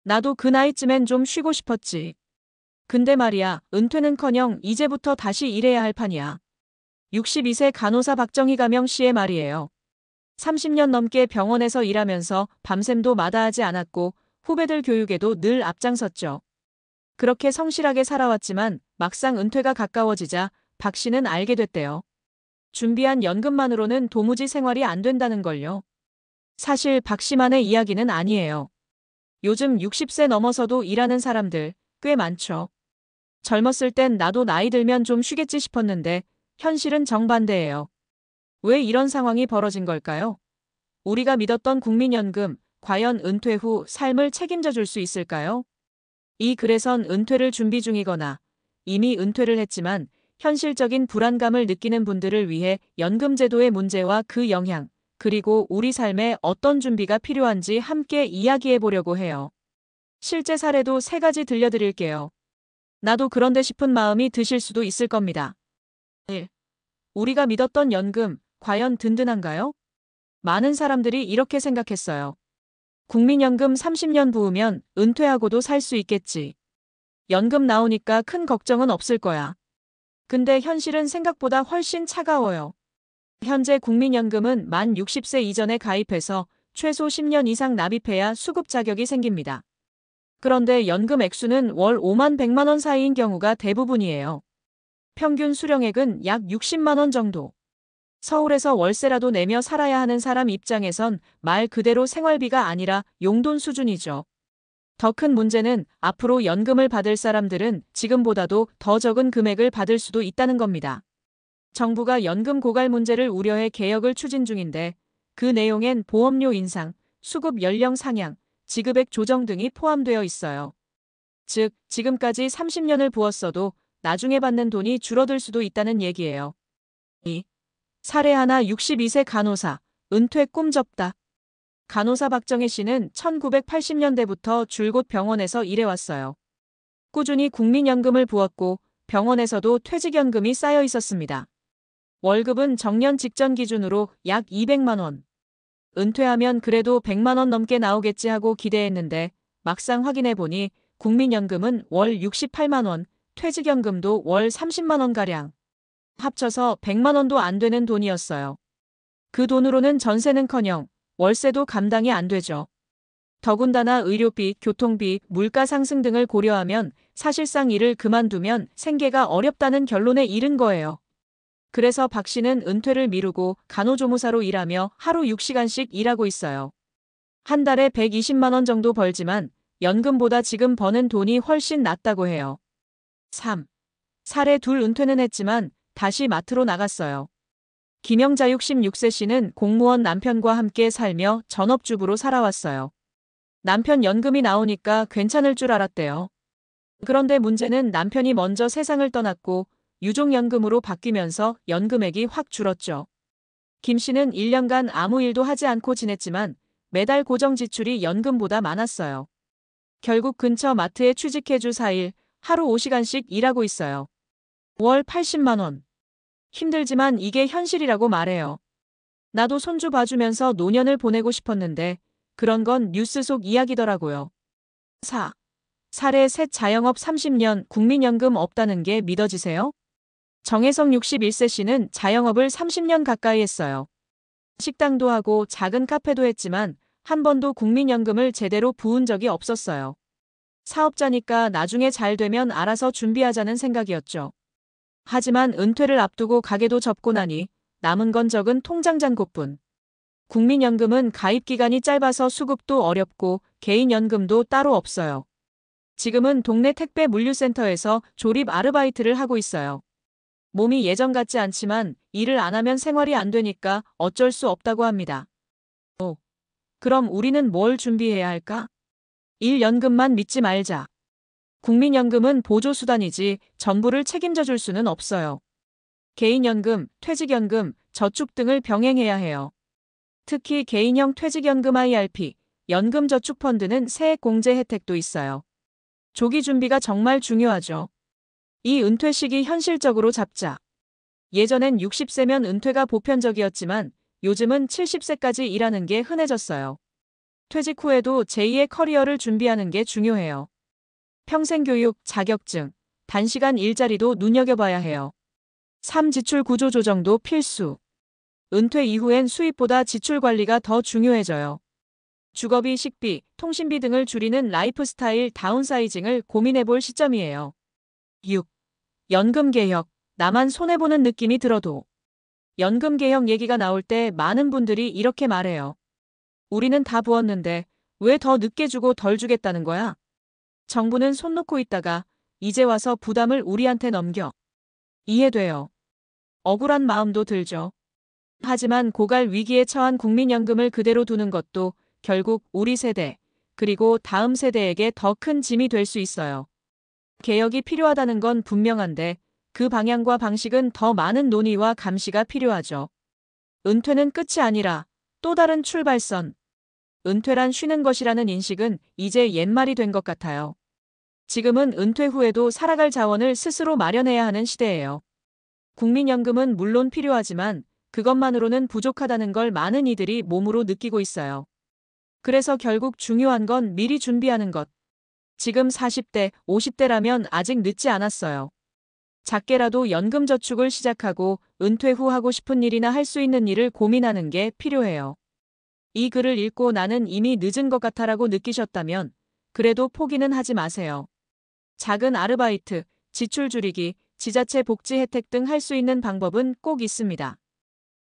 나도 그 나이쯤엔 좀 쉬고 싶었지. 근데 말이야, 은퇴는커녕 이제부터 다시 일해야 할 판이야. 62세 간호사 박정희 가명 씨의 말이에요. 30년 넘게 병원에서 일하면서 밤샘도 마다하지 않았고 후배들 교육에도 늘 앞장섰죠. 그렇게 성실하게 살아왔지만 막상 은퇴가 가까워지자 박 씨는 알게 됐대요. 준비한 연금만으로는 도무지 생활이 안 된다는 걸요. 사실 박 씨만의 이야기는 아니에요. 요즘 60세 넘어서도 일하는 사람들 꽤 많죠. 젊었을 땐 나도 나이 들면 좀 쉬겠지 싶었는데 현실은 정반대예요. 왜 이런 상황이 벌어진 걸까요? 우리가 믿었던 국민연금, 과연 은퇴 후 삶을 책임져 줄 수 있을까요? 이 글에선 은퇴를 준비 중이거나 이미 은퇴를 했지만 현실적인 불안감을 느끼는 분들을 위해 연금제도의 문제와 그 영향, 그리고 우리 삶에 어떤 준비가 필요한지 함께 이야기해 보려고 해요. 실제 사례도 세 가지 들려드릴게요. 나도 그런데 싶은 마음이 드실 수도 있을 겁니다. 1. 우리가 믿었던 연금, 과연 든든한가요? 많은 사람들이 이렇게 생각했어요. 국민연금 30년 부으면 은퇴하고도 살 수 있겠지. 연금 나오니까 큰 걱정은 없을 거야. 근데 현실은 생각보다 훨씬 차가워요. 현재 국민연금은 만 60세 이전에 가입해서 최소 10년 이상 납입해야 수급 자격이 생깁니다. 그런데 연금 액수는 월 5만 100만 원 사이인 경우가 대부분이에요. 평균 수령액은 약 60만 원 정도. 서울에서 월세라도 내며 살아야 하는 사람 입장에선 말 그대로 생활비가 아니라 용돈 수준이죠. 더 큰 문제는 앞으로 연금을 받을 사람들은 지금보다도 더 적은 금액을 받을 수도 있다는 겁니다. 정부가 연금 고갈 문제를 우려해 개혁을 추진 중인데 그 내용엔 보험료 인상, 수급 연령 상향, 지급액 조정 등이 포함되어 있어요. 즉, 지금까지 30년을 부었어도 나중에 받는 돈이 줄어들 수도 있다는 얘기예요. 2. 사례 하나 62세 간호사, 은퇴 꿈 접다. 간호사 박정희 씨는 1980년대부터 줄곧 병원에서 일해왔어요. 꾸준히 국민연금을 부었고 병원에서도 퇴직연금이 쌓여 있었습니다. 월급은 정년 직전 기준으로 약 200만 원. 은퇴하면 그래도 100만 원 넘게 나오겠지 하고 기대했는데 막상 확인해보니 국민연금은 월 68만 원, 퇴직연금도 월 30만 원가량. 합쳐서 100만 원도 안 되는 돈이었어요. 그 돈으로는 전세는커녕 월세도 감당이 안 되죠. 더군다나 의료비, 교통비, 물가 상승 등을 고려하면 사실상 일을 그만두면 생계가 어렵다는 결론에 이른 거예요. 그래서 박 씨는 은퇴를 미루고 간호조무사로 일하며 하루 6시간씩 일하고 있어요. 한 달에 120만 원 정도 벌지만 연금보다 지금 버는 돈이 훨씬 낫다고 해요. 3. 사례 둘 은퇴는 했지만 다시 마트로 나갔어요. 김영자 66세 씨는 공무원 남편과 함께 살며 전업주부로 살아왔어요. 남편 연금이 나오니까 괜찮을 줄 알았대요. 그런데 문제는 남편이 먼저 세상을 떠났고 유족연금으로 바뀌면서 연금액이 확 줄었죠. 김 씨는 1년간 아무 일도 하지 않고 지냈지만 매달 고정 지출이 연금보다 많았어요. 결국 근처 마트에 취직해주 4일, 하루 5시간씩 일하고 있어요. 월 80만 원. 힘들지만 이게 현실이라고 말해요. 나도 손주 봐주면서 노년을 보내고 싶었는데 그런 건 뉴스 속 이야기더라고요. 4. 사례 셋 자영업 30년 국민연금 없다는 게 믿어지세요? 정혜성 61세 씨는 자영업을 30년 가까이 했어요. 식당도 하고 작은 카페도 했지만 한 번도 국민연금을 제대로 부은 적이 없었어요. 사업자니까 나중에 잘 되면 알아서 준비하자는 생각이었죠. 하지만 은퇴를 앞두고 가게도 접고 나니 남은 건 적은 통장 잔고뿐. 국민연금은 가입 기간이 짧아서 수급도 어렵고 개인연금도 따로 없어요. 지금은 동네 택배 물류센터에서 조립 아르바이트를 하고 있어요. 몸이 예전 같지 않지만 일을 안 하면 생활이 안 되니까 어쩔 수 없다고 합니다. 5. 그럼 우리는 뭘 준비해야 할까? 1. 연금만 믿지 말자. 국민연금은 보조수단이지 전부를 책임져 줄 수는 없어요. 개인연금, 퇴직연금, 저축 등을 병행해야 해요. 특히 개인형 퇴직연금 IRP, 연금저축펀드는 세액공제 혜택도 있어요. 조기 준비가 정말 중요하죠. 이 은퇴 시기 현실적으로 잡자. 예전엔 60세면 은퇴가 보편적이었지만 요즘은 70세까지 일하는 게 흔해졌어요. 퇴직 후에도 제2의 커리어를 준비하는 게 중요해요. 평생 교육, 자격증, 단시간 일자리도 눈여겨봐야 해요. 3. 지출 구조 조정도 필수. 은퇴 이후엔 수입보다 지출 관리가 더 중요해져요. 주거비, 식비, 통신비 등을 줄이는 라이프스타일 다운사이징을 고민해볼 시점이에요. 6. 연금 개혁. 나만 손해보는 느낌이 들어도. 연금 개혁 얘기가 나올 때 많은 분들이 이렇게 말해요. 우리는 다 부었는데 왜 더 늦게 주고 덜 주겠다는 거야? 정부는 손 놓고 있다가 이제 와서 부담을 우리한테 넘겨. 이해돼요. 억울한 마음도 들죠. 하지만 고갈 위기에 처한 국민연금을 그대로 두는 것도 결국 우리 세대, 그리고 다음 세대에게 더 큰 짐이 될 수 있어요. 개혁이 필요하다는 건 분명한데 그 방향과 방식은 더 많은 논의와 감시가 필요하죠. 은퇴는 끝이 아니라 또 다른 출발선. 은퇴란 쉬는 것이라는 인식은 이제 옛말이 된 것 같아요. 지금은 은퇴 후에도 살아갈 자원을 스스로 마련해야 하는 시대예요. 국민연금은 물론 필요하지만 그것만으로는 부족하다는 걸 많은 이들이 몸으로 느끼고 있어요. 그래서 결국 중요한 건 미리 준비하는 것. 지금 40대, 50대라면 아직 늦지 않았어요. 작게라도 연금 저축을 시작하고 은퇴 후 하고 싶은 일이나 할 수 있는 일을 고민하는 게 필요해요. 이 글을 읽고 나는 이미 늦은 것 같아라고 느끼셨다면 그래도 포기는 하지 마세요. 작은 아르바이트, 지출 줄이기, 지자체 복지 혜택 등 할 수 있는 방법은 꼭 있습니다.